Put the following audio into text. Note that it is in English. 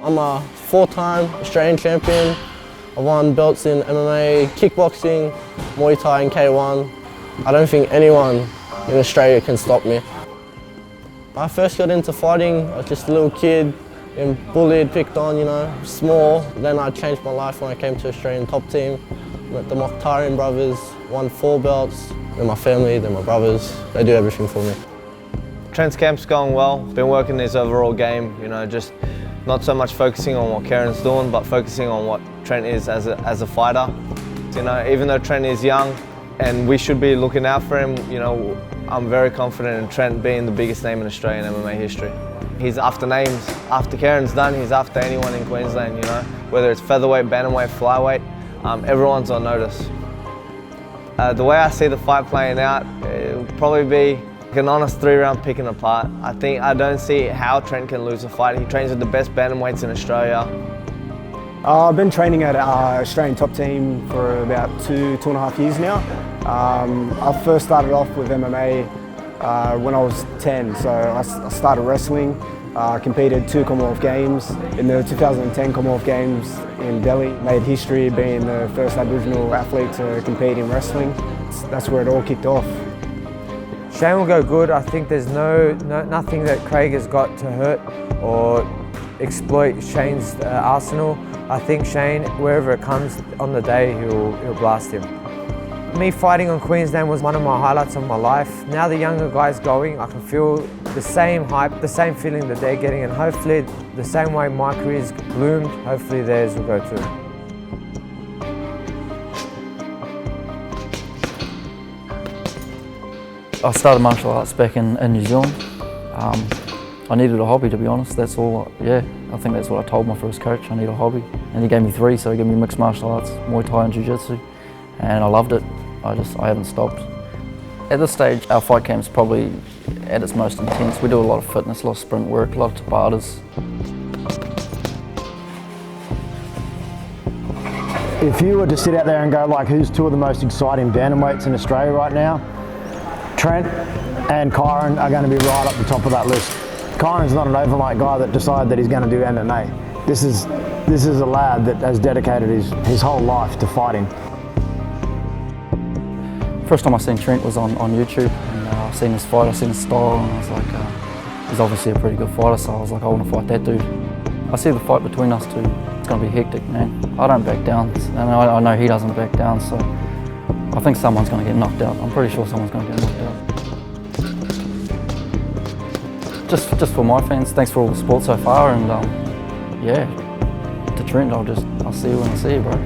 I'm a 4-time Australian champion. I won belts in MMA, kickboxing, Muay Thai and K1. I don't think anyone in Australia can stop me. I first got into fighting, I was just a little kid, being bullied, picked on, you know, small. Then I changed my life when I came to Australian top team. Met the Kairin brothers, won 4 belts. They're my family, they're my brothers, they do everything for me. Trent's camp's going well. Been working his overall game, you know, just not so much focusing on what Kairin's doing, but focusing on what Trent is as a fighter. You know, even though Trent is young and we should be looking out for him, you know, I'm very confident in Trent being the biggest name in Australian MMA history. He's after names. After Kairin's done, he's after anyone in Queensland, you know, whether it's featherweight, bantamweight, flyweight, everyone's on notice. The way I see the fight playing out, it'll probably be an honest 3-round picking apart. I don't see how Trent can lose a fight. He trains with the best bantamweights in Australia. I've been training at Australian top team for about 2.5 years now. I first started off with MMA when I was 10, so I started wrestling. Competed 2 Commonwealth Games. In the 2010 Commonwealth Games in Delhi, made history being the first Aboriginal athlete to compete in wrestling. That's where it all kicked off. Shane will go good. I think there's nothing that Craig has got to hurt or exploit Shane's arsenal. I think Shane, wherever it comes on the day, he'll blast him. Me fighting on Queensland was one of my highlights of my life. Now the younger guys going, I can feel the same hype, the same feeling that they're getting, and hopefully the same way my career's bloomed, hopefully theirs will go too. I started martial arts back in New Zealand. I needed a hobby, to be honest. That's all. Yeah, I think that's what I told my first coach. I need a hobby, and he gave me 3. So he gave me mixed martial arts, Muay Thai and Jiu-Jitsu, and I loved it. I haven't stopped. At this stage, our fight camp's probably at its most intense. We do a lot of fitness, a lot of sprint work, a lot of tabatas. If you were to sit out there and go like, who's 2 of the most exciting bantamweights in Australia right now? Trent and Kairin are going to be right up the top of that list. Kairin's not an overnight guy that decided that he's going to do MMA. This is a lad that has dedicated his whole life to fighting. First time I seen Trent was on YouTube, and I seen his fight, I seen his style, and I was like, he's obviously a pretty good fighter, so I was like, I want to fight that dude. I see the fight between us two, it's going to be hectic, man. I don't back down, and I know he doesn't back down, so I think someone's going to get knocked out. I'm pretty sure someone's going to get knocked out. Just for my fans, thanks for all the support so far, and yeah, to Trent, I'll see you when I see you, bro.